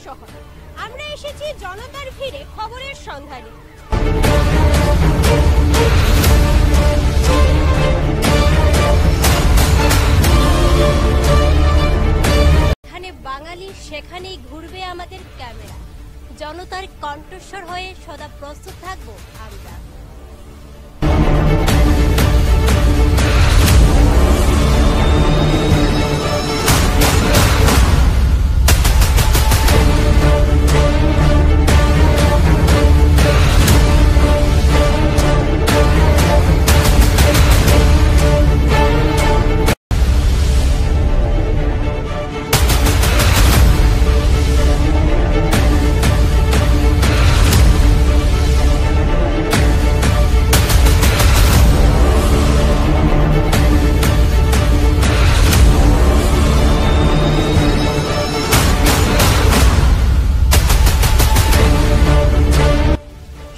শহর। আমরা এসেছি জনতার ভিড়ে খবরের সন্ধানে। এখানে বাঙালি, সেখানেই ঘুরবে আমাদের ক্যামেরা। জনতার কণ্ঠস্বর হয়ে সদা প্রস্তুত থাকবো আমরা।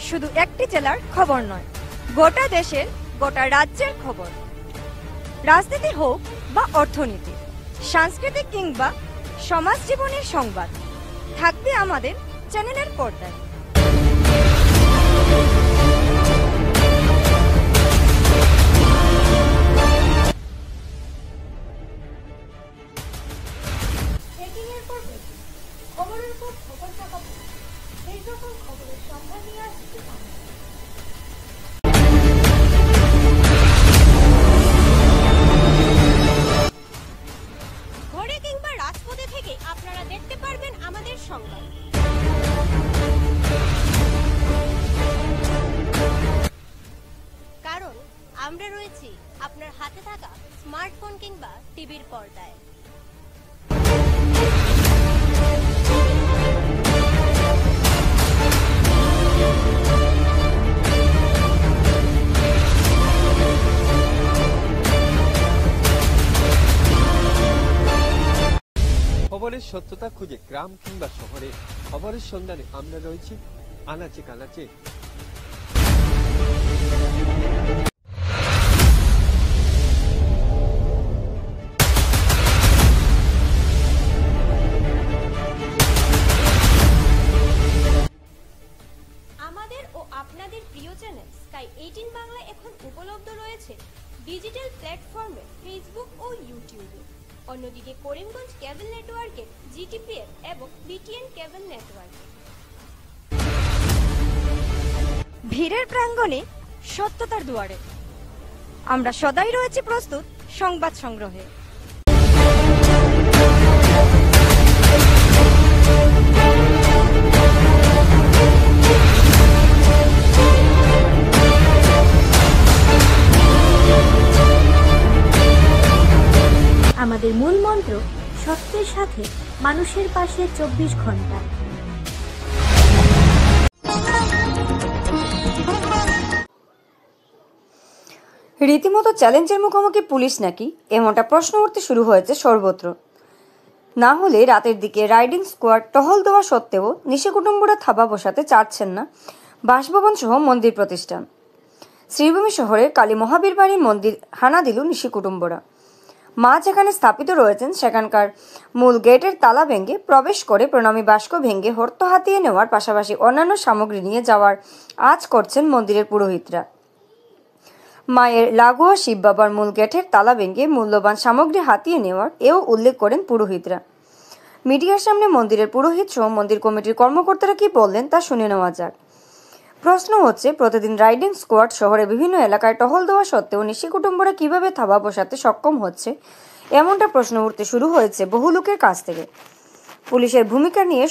শুধু একটি জেলার খবর নয়, গোটা দেশের, গোটা রাজ্যের খবর। রাজনীতি হোক বা অর্থনীতি, সাংস্কৃতিক কিংবা সমাজ জীবনের সংবাদ থাকবে আমাদের চ্যানেলের পর্দায়। খবরের পর খবর থাকা সেই রকম খবরের সন্ধান নিয়ে আসছি। ঘরে কিংবা রাজপথে থেকে আপনারা দেখতে পারবেন আমাদের সংবাদ। কারণ আমরা রয়েছি আপনার হাতে থাকা স্মার্টফোন কিংবা টিভির পর্দায়। খবরের সত্যতা খুঁজে গ্রাম কিংবা শহরে খবরের সন্ধানে আমরা রয়েছি আনাচে কানাচে। আমাদের ও আপনাদের প্রিয় চ্যানেল স্কাই 18 বাংলা এখন উপলব্ধ রয়েছে ডিজিটাল প্ল্যাটফর্মে, ফেসবুক ও ইউটিউবে। অন্যদিকে করিমগঞ্জ কেবল নেটওয়ার্কে, জিটিপিএল এবং বিটিএন কেবল নেটওয়ার্কে। ভিড়ের প্রাঙ্গণে, সত্যতার দুয়ারে আমরা সদাই রয়েছি প্রস্তুত সংবাদ সংগ্রহে। আমাদের মূল মন্ত্র সত্যের সাথে মানুষের পাশে 24 ঘন্টা। রীতিমতো চ্যালেঞ্জের মুখোমুখি পুলিশ নাকি, এমনটা প্রশ্ন উঠতে শুরু হয়েছে সর্বত্র। না হলে রাতের দিকে রাইডিং স্কোয়াড টহল দেওয়া সত্ত্বেও নিশিকুটুম্বরা থাবা বসাতে চাচ্ছেন না বাসভবন সহ মন্দির প্রতিষ্ঠান। শ্রীভূমি শহরের কালী মহাবীর বাড়ির মন্দির হানা দিল নিশিকুটুম্বরা। মা যেখানে স্থাপিত রয়েছেন সেখানকার মূল গেটের তালা ভেঙে প্রবেশ করে প্রণামী বাস্ক ভেঙে হর্ত হাতিয়ে নেওয়ার পাশাপাশি অন্যান্য সামগ্রী নিয়ে যাওয়ার আজ করছেন মন্দিরের পুরোহিতরা। মায়ের লাগোয়া শিব বাবার মূল গেটের তালা ভেঙে মূল্যবান সামগ্রী হাতিয়ে নেওয়ার এও উল্লেখ করেন পুরোহিতরা। মিডিয়ার সামনে মন্দিরের পুরোহিত সহ মন্দির কমিটির কর্মকর্তারা কি বললেন তা শুনে নেওয়া যাক। প্রশ্ন হচ্ছে, প্রতিদিন রাইডিং স্কোয়াড শহরের বিভিন্ন এলাকায় টহল দেওয়া সত্ত্বেও নিশিকুটুম্বরা কিভাবে থাবা বসাতে সক্ষম হচ্ছে, এমনটা প্রশ্ন উঠতে শুরু হয়েছে বহু লোকের কাছ থেকে। পুলিশের ভূমিকা নিয়ে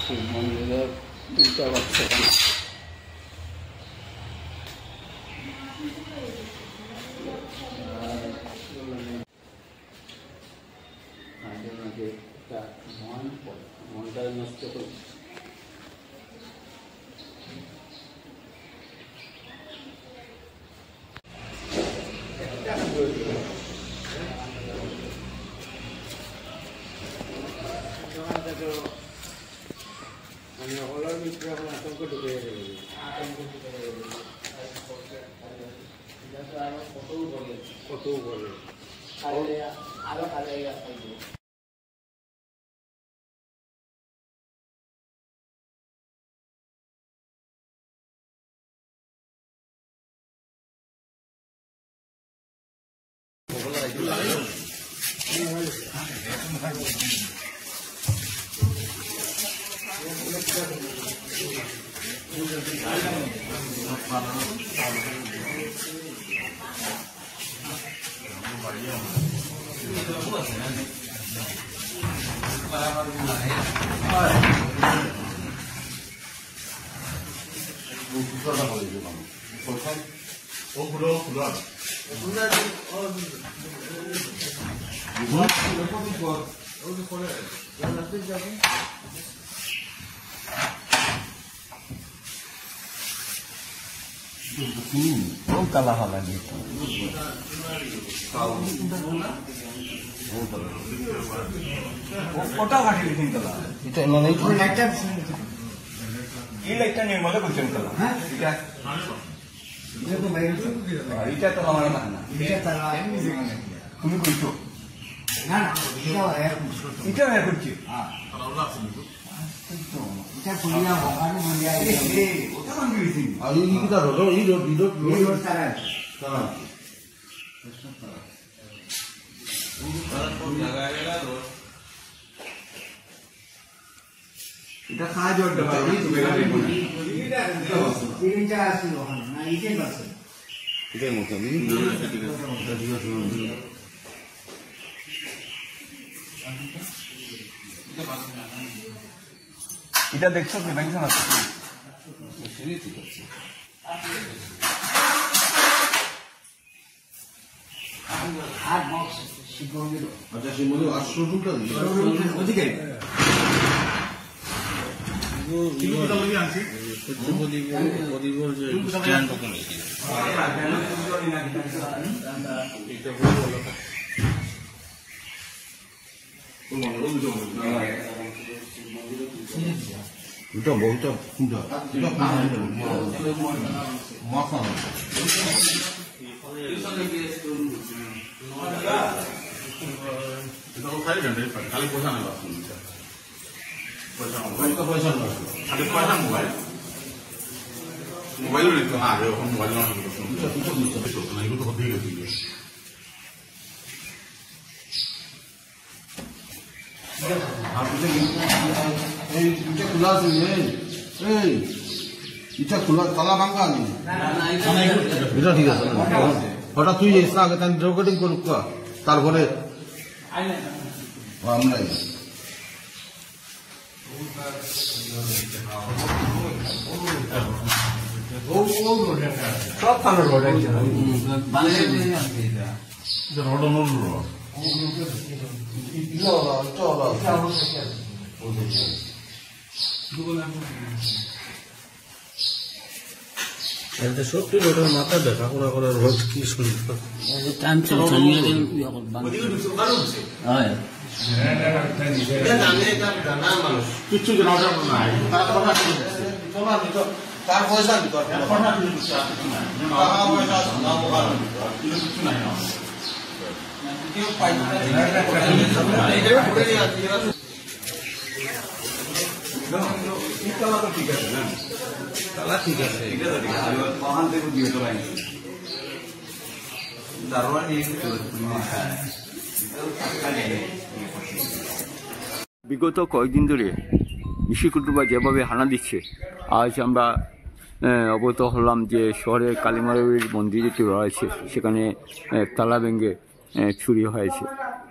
শিব মন্দিরের দুইটা বাচ্চা মাঝে মাঝে একটা মনটা নষ্ট করে আমি হলার মিত্র এখন আতঙ্ক ঢুকে গেল কতও বলে আরো কালা হলা ওটাও কাটি লিখুন কালা এটা মানে এই লাইটটা নির্মলে বলছেন কালা হ্যাঁ এটা তো আমার না তুমি কইছো না না এটা করছি এটা পুরিয়া ভগানো বলিয়া ওটা কোন দিছি আর এই কি দাও এই রোড তারা তারা এটা খাওয়া জড়টা পাই তুমি এটা আসলো না এইটাই আছে এটাই মত আমি এটা দেখছো কি ব্যাংক আছে আর বক্স শিবমন্দির আচ্ছা শিবমন্দির 800 ওদিকে এটা বহুত খালি পয়সা নেবা পয়সা খালি পয়সা মোবাইল নিতে না আগে এখন মোবাইল না এগুলো তো হতেই গেছিল এটা খোলা আছে এই এটা খোলা তালা ভাঙা নেই এটা ঠিক আছে হঠাৎ তুই এসে আগে তাই রেকর্ডিং করুক তারপরে আমরা সব থানার রোড রোড অনুর রোড সত্যি রোডের মাথা দেখা করার রোড কি সুন্দর কিছু তার পয়সা তালা তো ঠিক আছে না, তালা ঠিক আছে, বিগত কয়েকদিন ধরে নিশিকুটুবা যেভাবে হানা দিচ্ছে, আজ আমরা অবগত হলাম যে শহরের কালীমারীর মন্দির যেটি রয়েছে সেখানে তালা ভেঙে চুরি হয়েছে।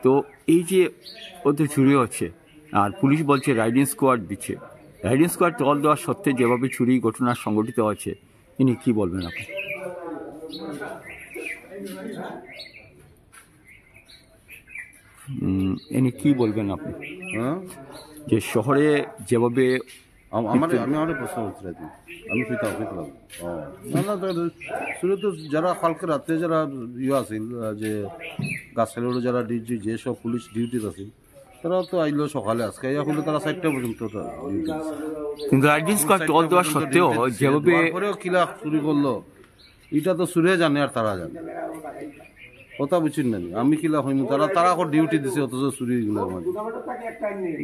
তো এই যে ওদের চুরি হচ্ছে আর পুলিশ বলছে রাইডিং স্কোয়াড দিচ্ছে, রাইডিং স্কোয়াড টহল দেওয়া সত্ত্বে যেভাবে চুরি ঘটনা সংঘটিত হচ্ছে, ইনি কী বলবেন আপনি? ইনি কী বলবেন আপনি যে শহরে যেভাবে আমি প্রশ্ন উত্তর দিই, আমি ফিতাম শুরু তো যারা কালকে রাত্রে যারা আছিল যে গাছালির যারা ডিউটি যেসব পুলিশ ডিউটিতে আছিল তারা তো আইলো সকালে, আজকে আসলে তারা 4টা পর্যন্ত ডিউটি আছে, কিন্তু রাইডিং স্কোয়াড টহল দেওয়া সত্ত্বেও যেভাবে কিলা চুরি করলো এটা তো চুরে জানে আর তারা জানে, কথা বুঝছেন না? আমি কিলা হইম, তারা এখন ডিউটি দিছে অথচ চুরি গুলোর মাঝে,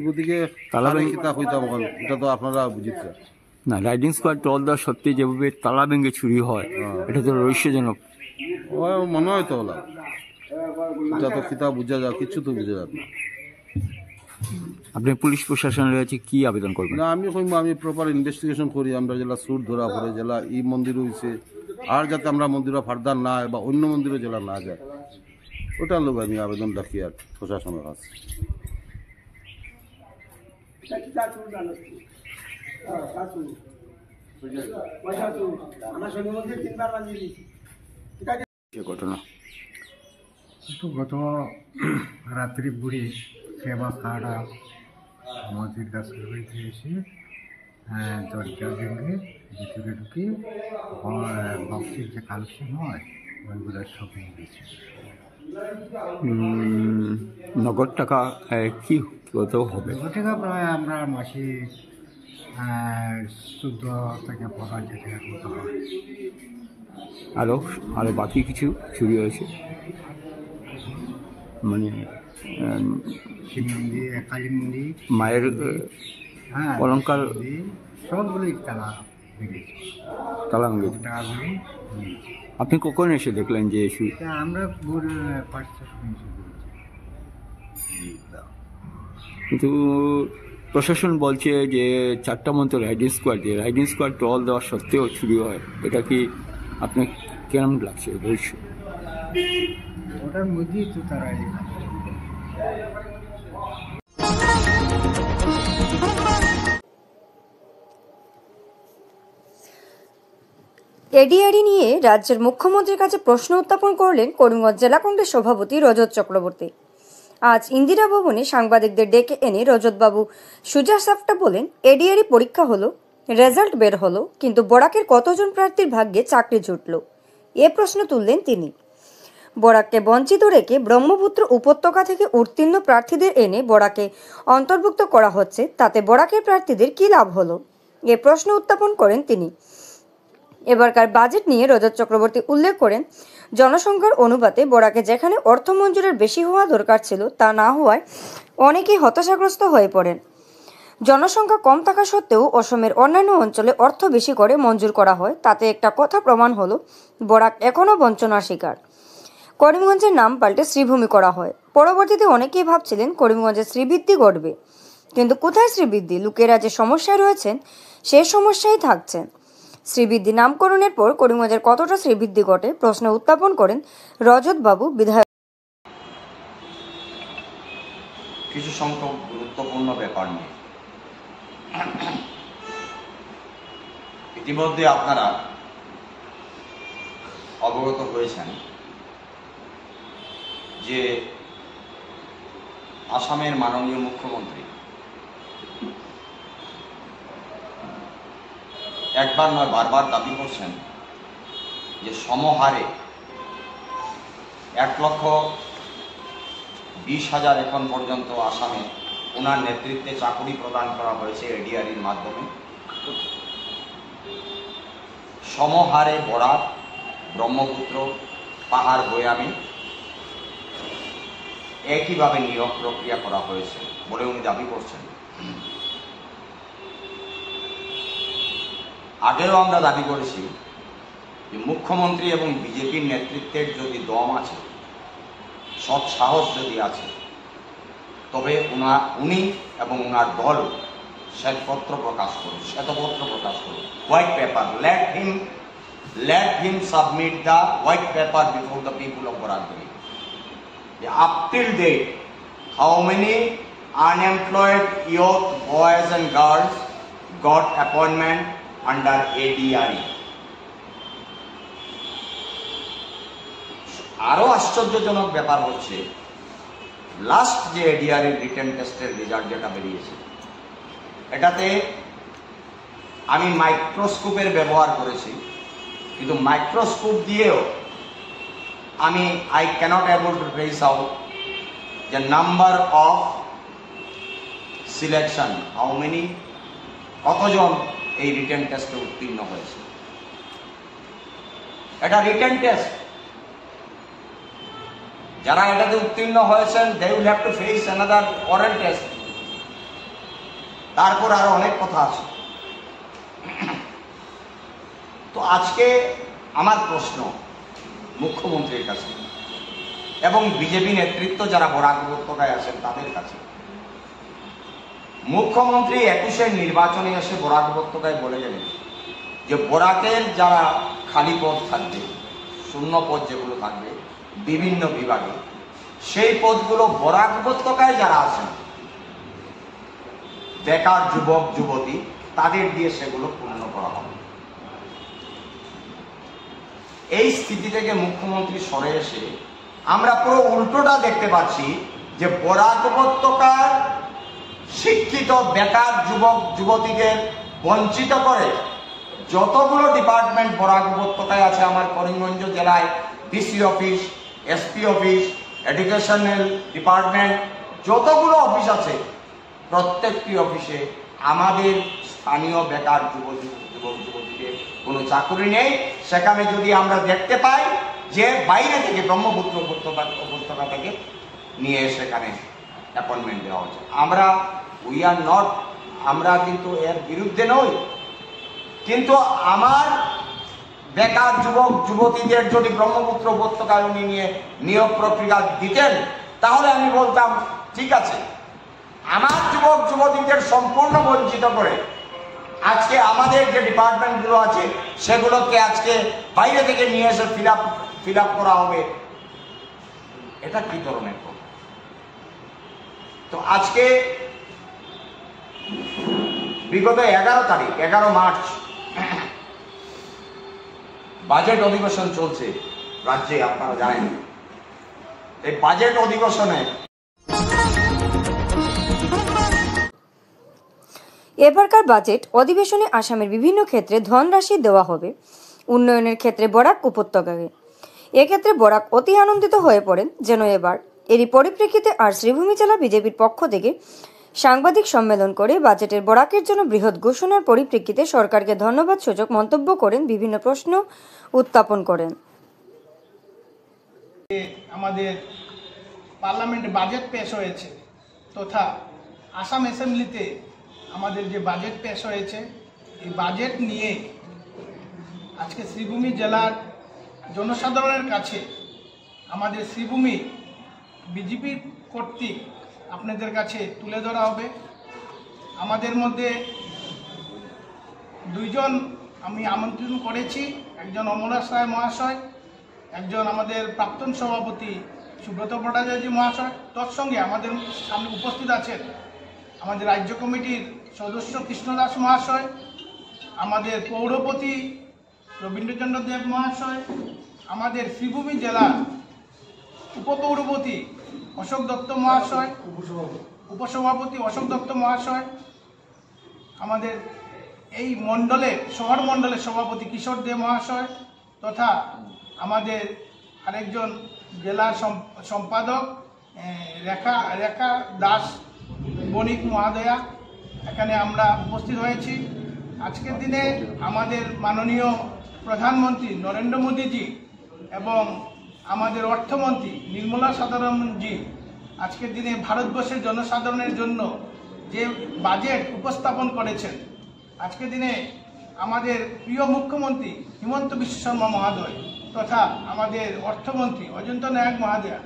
গতিকে তালা কিতা হইতাম এখন এটা তো আপনারা বুঝিচ্ছে না। রাইডিং স্কোয়াড টহল দেওয়া সত্ত্বে যেভাবে তালা ভেঙে চুরি হয় এটা তো রহস্যজনক মনে হয় তো ওলা, এটা তো কিতা বুঝা যায়, কিছু তো বুঝা যাবে না। আপনি পুলিশ প্রশাসনের কাছে কি আবেদন করবেন? না আমি কইম আমি প্রপার ইনভেস্টিগেশন করি, আমরা জেলা সুর ধরা পড়ে জেলা এই মন্দির হয়েছে আর যাতে আমরা মন্দিরে ফার্দার না হয় বা অন্য মন্দিরে জেলা না যায়, ওটার লোক আমি আবেদন রাখি আর প্রশাসনের কাছে। ঘটনা তো গত রাত্রি বুড়ি সেবা খাওয়াটা মসজিদ গাছের বাড়িতে এসে দরজা ভেঙে ভিতরে ঢুকে বক্সের যে কালেকশন হয় ওইগুলো সব ভেঙে গেছে। নগদ টাকা কি কত হবে? টাকা প্রায় আমরা মাসে 14 থেকে 15,000 টাকার মতো হয়। আরও বাকি কিছু চুরি হয়েছে, মানে শিব মন্দির, কালী মন্দির, মায়ের অলঙ্কার সবগুলোই তালা ভেঙেছে। টাকা ভেঙে আপনি কখন এসে দেখলেন যে আমরা ভোর 5টার সময় এসে কিন্তু প্রশাসন বলছে যে 4টা মতো রাইডিং স্কোয়াড টহল দেওয়া সত্ত্বেও চুরি হয়, এটা কি আপনার কেমন লাগছে? রহস্য ওটার মধ্যেই তো তারা এডিআরই নিয়ে রাজ্যের মুখ্যমন্ত্রীর কাছে প্রশ্ন উত্থাপন করলেন করিমগঞ্জ জেলা কংগ্রেস সভাপতি রজত চক্রবর্তী। আজ ইন্দিরা ভবনে সাংবাদিকদের ডেকে এনে রজতবাবু সুজা সাফটা বলেন, এডিআরই পরীক্ষা হলো, রেজাল্ট বের হলো, কিন্তু বরাকের কতজন প্রার্থীর ভাগ্যে চাকরি জুটল এ প্রশ্ন তুললেন তিনি। বরাককে বঞ্চিত রেখে ব্রহ্মপুত্র উপত্যকা থেকে উত্তীর্ণ প্রার্থীদের এনে বরাকে অন্তর্ভুক্ত করা হচ্ছে, তাতে বরাকের প্রার্থীদের কী লাভ হলো এ প্রশ্ন উত্থাপন করেন তিনি। এবারকার বাজেট নিয়ে রজত চক্রবর্তী উল্লেখ করেন, জনসংখ্যার অনুপাতে বরাকে যেখানে অর্থ মঞ্জুরের বেশি হওয়া দরকার ছিল তা না হওয়ায় অনেকেই হতাশাগ্রস্ত হয়ে পড়েন। জনসংখ্যা কম থাকা সত্ত্বেও অসমের অন্যান্য অঞ্চলে অর্থ বেশি করে মঞ্জুর করা হয়, তাতে একটা কথা প্রমাণ হলো বরাক এখনও বঞ্চনার শিকার। করিমগঞ্জের নাম পাল্টে শ্রীভূমি করা হয়। পরবর্তীতে অনেকেই ভাবছিলেন করিমগঞ্জে শ্রীবৃদ্ধি ঘটবে, কিন্তু কোথায় শ্রীবৃদ্ধি? লোকেরা যে সমস্যায় রয়েছেন সেই সমস্যাই থাকছেন। শ্রীবৃদ্ধি নামকরণের পর করিমগঞ্জের কতটা শ্রীবৃদ্ধি ঘটে প্রশ্ন উত্থাপন করেন রজতবাবু বিধায়ক। কিছু সংখ্যক গুরুত্বপূর্ণ ব্যাপার নিয়ে ইতিমধ্যে আপনারা অবগত হয়েছেন যে আসামের মাননীয় মুখ্যমন্ত্রী একবার নয় বারবার দাবি করছেন যে সমহারে 1,20,000 এখন পর্যন্ত আসামে ওনার নেতৃত্বে চাকরি প্রদান করা হয়েছে এডিআরইর মাধ্যমে। সমহারে বরাক, ব্রহ্মপুত্র, পাহাড়, বয়ামে একইভাবে নিয়োগ প্রক্রিয়া করা হয়েছে বলে উনি দাবি করছেন। আগেও আমরা দাবি করেছি যে মুখ্যমন্ত্রী এবং বিজেপির নেতৃত্বের যদি দম আছে, সৎ সাহস যদি আছে, তবে উনি এবং ওনার দল শ্বেতপত্র প্রকাশ করুন, white paper. let him submit the white paper before the people of Barakbari. Up till date, how many unemployed youth, boys and girls got appointment under ADRE? আরো আশ্চর্যজনক ব্যাপার হচ্ছে, লাস্ট যে ADRE রিটেন টেস্টের রেজাল্ট যেটা বেরিয়েছে, এটাতে আমি মাইক্রোস্কোপের ব্যবহার করেছি, কিন্তু মাইক্রোস্কোপ দিয়েও আমি I cannot able to trace out the number of selection, how many, কতজন এই রিটেন টেস্টে উত্তীর্ণ হয়েছে। এটা রিটেন টেস্ট, যারা এটাতে উত্তীর্ণ হয়েছেন they will have to face another oral test. তারপর আরো অনেক কথা আছে। তো আজকে আমার প্রশ্ন মুখ্যমন্ত্রীর কাছে এবং বিজেপি নেতৃত্ব যারা বরাক উপত্যকায় আছেন তাদের কাছে। মুখ্যমন্ত্রী 21-এর নির্বাচনে এসে বরাক উপত্যকায় বলে গেলেন যে বরাকের যারা খালি পদ থাকবে, শূন্য পদ যেগুলো থাকবে বিভিন্ন বিভাগে, সেই পদগুলো বরাক উপত্যকায় যারা আছেন বেকার যুবক যুবতী, তাদের দিয়ে সেগুলো পূর্ণ করা হবে। এই স্থিতি থেকে মুখ্যমন্ত্রী সরে এসে আমরা পুরো উল্টোটা দেখতে পাচ্ছি যে বরাক উপত্যকার শিক্ষিত বেকার যুবক যুবতীদের বঞ্চিত করে যতগুলো ডিপার্টমেন্ট বরাক উপত্যকায় আছে, আমার করিমগঞ্জ জেলায় DC office, SP office, educational department, যতগুলো অফিস আছে প্রত্যেকটি অফিসে আমাদের স্থানীয় বেকার যুবক যুবতীদের কোনো চাকরি নেই। সেখানে যদি আমরা দেখতে পাই যে বাইরে থেকে ব্রহ্মপুত্র উপত্যকা থেকে নিয়ে সেখানে অ্যাপয়েন্টমেন্ট দেওয়া হচ্ছে। আমরা কিন্তু এর বিরুদ্ধে নই, কিন্তু আমার বেকার যুবক যুবতীদের যদি ব্রহ্মপুত্র উপত্যকায় উনি নিয়ে নিয়োগ প্রক্রিয়া দিতেন তাহলে আমি বলতাম ঠিক আছে। আমার যুবক যুবতীদের সম্পূর্ণ বঞ্চিত করে আজকে আমাদের যে ডিপার্টমেন্টগুলো আছে সেগুলোকে আজকে বাইরে থেকে নিয়ে এসে ফিল আপ করা হবে, এটা কি ধরনের কথা? তো আজকে বিগত 11 মার্চ বাজেট অধিবেশন চলছে রাজ্যে, আপনারা জানেন। এই বাজেট অধিবেশনে এবারকার বাজেট অধিবেশনে আসামের বিভিন্ন ক্ষেত্রে ধনরাশি দেওয়া হবে উন্নয়নের ক্ষেত্রে বরাক উপত্যকাকে। এক্ষেত্রে বরাক অতি আনন্দিত হয়ে পড়েন যেন এবার। এরই পরিপ্রেক্ষিতে আর শ্রীভূমি জেলা বিজেপির পক্ষ থেকে সাংবাদিক সম্মেলন করে বাজেটের বরাকের জন্য বৃহৎ ঘোষণার পরিপ্রেক্ষিতে সরকারকে ধন্যবাদ সূচক মন্তব্য করেন, বিভিন্ন প্রশ্ন উত্থাপন করেন। আমাদের পার্লামেন্টে বাজেট পেশ হয়েছে তথা আসাম অ্যাসেম্বলিতে আমাদের যে বাজেট পেশ হয়েছে, এই বাজেট নিয়ে আজকে শ্রীভূমি জেলার জনসাধারণের কাছে আমাদের শ্রীভূমি বিজেপি কর্তৃক আপনাদের কাছে তুলে ধরা হবে। আমাদের মধ্যে দুইজন আমি আমন্ত্রণ করেছি, একজন অমরাজ রায় মহাশয়, একজন আমাদের প্রাক্তন সভাপতি সুব্রত ভট্টাচার্য মহাশয়। তৎসঙ্গে আমাদের সামনে উপস্থিত আছেন আমাদের রাজ্য কমিটির সদস্য কৃষ্ণ দাস মহাশয়, আমাদের পৌরপতি রবীন্দ্রচন্দ্র দেব মহাশয়, আমাদের শ্রীভূমি জেলার উপপৌরপতি অশোক দত্ত মহাশয়, উপসভাপতি অশোক দত্ত মহাশয়, আমাদের এই মণ্ডলের শহর মণ্ডলের সভাপতি কিশোর দে মহাশয়, তথা আমাদের আরেকজন জেলার সম্পাদক রেখা দাস বণিক মহাদয়া, এখানে আমরা উপস্থিত হয়েছি। আজকের দিনে আমাদের মাননীয় প্রধানমন্ত্রী নরেন্দ্র মোদীজি এবং আমাদের অর্থমন্ত্রী নির্মলা সীতারামনজি আজকের দিনে ভারতবর্ষের জনসাধারণের জন্য যে বাজেট উপস্থাপন করেছেন, আজকের দিনে আমাদের প্রিয় মুখ্যমন্ত্রী হিমন্ত বিশ্ব শর্মা মহোদয় তথা আমাদের অর্থমন্ত্রী অজন্ত নায়ক মহোদয়া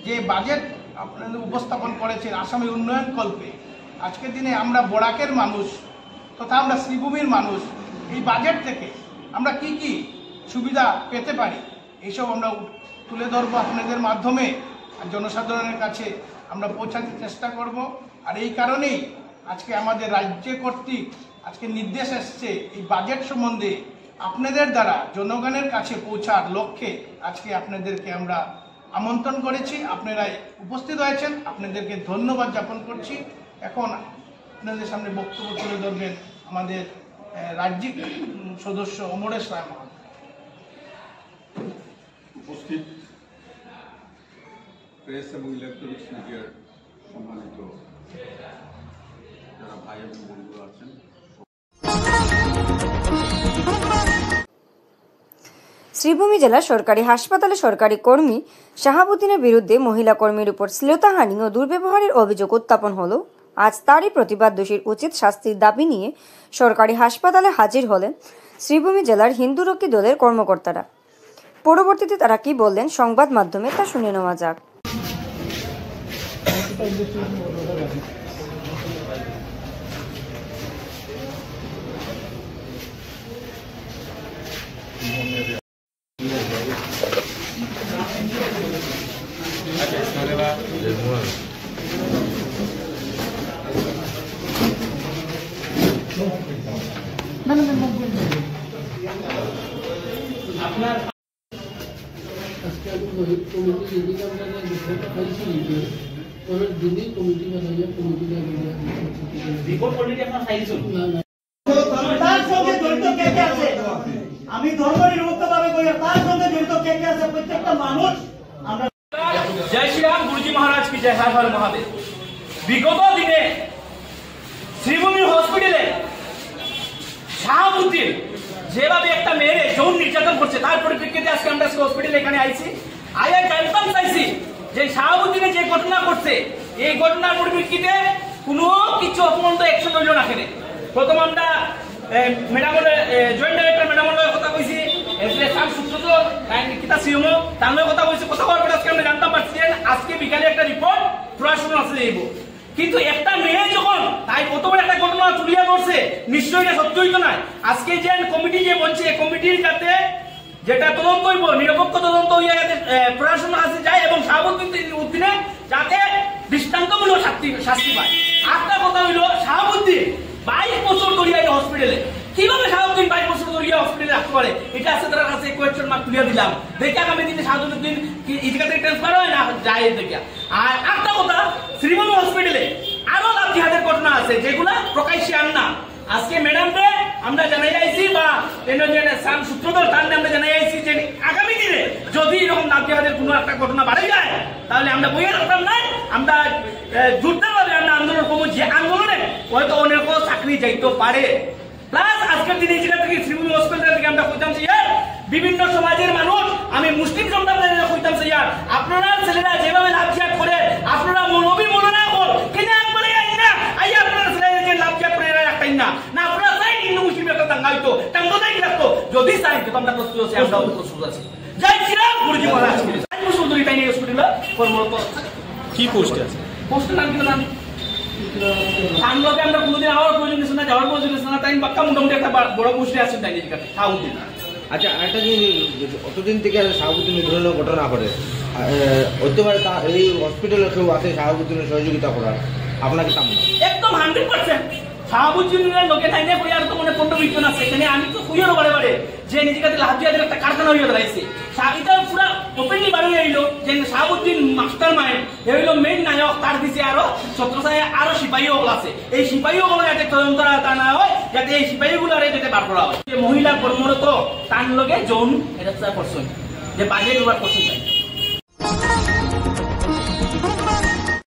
যে বাজেট আপনাদের উপস্থাপন করেছেন আসামের উন্নয়ন কল্পে, আজকের দিনে আমরা বরাকের মানুষ তথা আমরা শ্রীভূমির মানুষ এই বাজেট থেকে আমরা কি কি সুবিধা পেতে পারি এইসব আমরা তুলে ধরবো আপনাদের মাধ্যমে, আর জনসাধারণের কাছে আমরা পৌঁছাতে চেষ্টা করব। আর এই কারণেই আজকে আমাদের রাজ্য কর্তৃক আজকে নির্দেশ এসছে এই বাজেট সম্বন্ধে আপনাদের দ্বারা জনগণের কাছে পৌঁছার লক্ষ্যে আজকে আপনাদেরকে আমরা আমন্ত্রণ করেছি। আপনারা উপস্থিত হয়েছেন, আপনাদেরকে ধন্যবাদ জ্ঞাপন করছি। এখন আপনাদের সামনে বক্তব্য তুলে ধরবেন আমাদের রাজ্যিক সদস্য অমরেশ রায় মহাশয়। উপস্থিত প্রেস এবং ইলেকট্রনিক্স মিডিয়ার সম্মানিত যারা ভাই এবং বন্ধুরা আছেন, শ্রীভূমি জেলা সরকারি হাসপাতালে সরকারি কর্মী শাহাবুদ্দিনের বিরুদ্ধে মহিলা কর্মীর উপর শ্লীলতাহানি ও দুর্ব্যবহারের অভিযোগ উত্থাপন হলো। আজ তারই প্রতিবাদ দোষীর উচিত শাস্তির দাবি নিয়ে সরকারি হাসপাতালে হাজির হলেন শ্রীভূমি জেলার হিন্দুরক্ষী দলের কর্মকর্তারা। পরবর্তীতে তারা কি বললেন সংবাদ মাধ্যমে তা শুনে নেওয়া যাক। আমি ধর্ম নিরপেক্ষভাবে করি, তার সঙ্গে জড়িত কে কে আছে প্রত্যেকটা মানুষ আমরা। জয় শ্রীরাম, গুরুজি মহারাজ কি জয়, হর হর মহাদেব। বিগত দিনে শ্রীভূমি হসপিটালে শাহাবুদ্দিন যেভাবে একটা মেয়েরে যৌন নির্যাতন করছে, তার পরিপ্রেক্ষিতে আজকে আমরা হসপিটালে এখানে আইছি। আইয়া কনফার্ম চাইছি যে শাহাবুদ্দিনের যে ঘটনা করছে এই ঘটনার পরিপ্রেক্ষিতে কোনো কিছু অপমন্দ অ্যাকশন হইল না। কেন প্রথম আমরা ম্যাডামের জয়েন্ট ডাইরেক্টর ম্যাডামের কথা কইছি, সূত্রধর কিতা সিএমও তার কথা কইছি। কথা বলার পরে আজকে আমরা জানতাম পারছি আজকে বিকালে একটা রিপোর্ট প্রশাসন আসলে যাইব। কিন্তু একটা মেয়ে যখন তাই কত বড় একটা ঘটনা তুলিয়া করছে, নিশ্চয়ই এটা সত্য হইতো না। আজকে যে কমিটি যে বলছে কমিটির যাতে যেটা তদন্ত হইব নিরপেক্ষ তদন্ত হইয়া যাতে প্রশাসন কাছে যায় এবং শাহাবুদ্দিনে যাতে দৃষ্টান্তমূলক শাস্তি পায়। একটা কথা হইল শাহাবুদ্দিন 22 বছর ধরে এই হসপিটালে, কিভাবে শাহাবুদ্দিন 22 বছর ধরে হসপিটালে রাখতে পারে এটা আছে তার কাছে কোয়েশ্চন মার্ক তুলিয়া দিলাম। দেখে আগামী দিনে শাহাবুদ্দিন কি এই জায়গাতে ট্রান্সফার হয় না যায় দেখে। আর একটা কথা, শ্রীভূমি হসপিটালে আরো লাভ জিহাদের ঘটনা আছে যেগুলা প্রকাশ্যে আন না। আজকে ম্যাডামকে আমরা জানাই আইছি বা সূত্রধর তাহলে আমরা জানাই আইছি যে আগামী দিনে যদি এরকম লাভ জিহাদের কোনো একটা ঘটনা বাড়ে যায় তাহলে আমরা বইয়ে রাখতাম না, আমরা জোরদারভাবে আমরা আন্দোলন করবো। যে আন্দোলনে হয়তো অনেক চাকরি যাইতে পারে। প্লাস আজকের দিনে এই জায়গা থেকে শ্রীভূমি হসপিটাল থেকে আমরা কইতাম যে বিভিন্ন সমাজের মানুষ, আমি মুসলিম সম্প্রদায়ের কইতাম যে আপনারা ছেলেরা যেভাবে লাভ জিহাদ করে আপনারা মৌলবী মৌলানা বল কেন একবারে আইয়া আপনারা ছেলেরা যে লাভ জিহাদ করে রাখতেন না না আপনারা চাই হিন্দু মুসলিম একটা দাঙ্গা হইতো টাঙ্গোটাই রাখতো। যদি চাই তো আমরা প্রস্তুত আছি, আমরা প্রস্তুত আছি। জয় শ্রীরাম, গুরুজি মহারাজ সুন্দরী তাই হসপিটাল কর্মরত। কি পোস্ট আছে? পোস্টের নাম কি জানেন? আমরা কোনোদিন আমার প্রয়োজন দিচ্ছি না, যাওয়ার প্রয়োজন দিচ্ছি না। তাই বাক্কা মোটামুটি একটা বড় পোস্টে আসছেন তাই শাহাবুদ্দিন। আচ্ছা, একটা জিনিস, অতদিন থেকে শাহাবুদ্দিন এই ধরনের ঘটনা ঘটে, হতে পারে এই হসপিটালে কেউ আছে শাহাবুদ্দিনের সহযোগিতা করার, আপনাকে তেমন একদম 100% শাহাবুদ্দিনের লোকে নাই না কই আর তো মনে 15-20 জন আছে এখানে। আমি তো কইয়ারও বারে বারে যে নিজে কাছে লাভ জিহাদের একটা কারখানা হইয়া দাঁড়াইছে। এটা পুরা ওপেনলি বাড়ি আইলো যে শাহাবুদ্দিন মাস্টার মাইন্ড হইলো মেইন নায়ক, তার দিছে আরো ছত্রছায়া আরো সিপাহীও আছে। এই সিপাহীগুলো যাতে তদন্তরা তা না হয়, যাতে এই সিপাহীগুলো যাতে বার করা হয়। যে মহিলা কর্মরত তার লগে যৌন এটা করছেন যে বাজেট ওভার করছেন।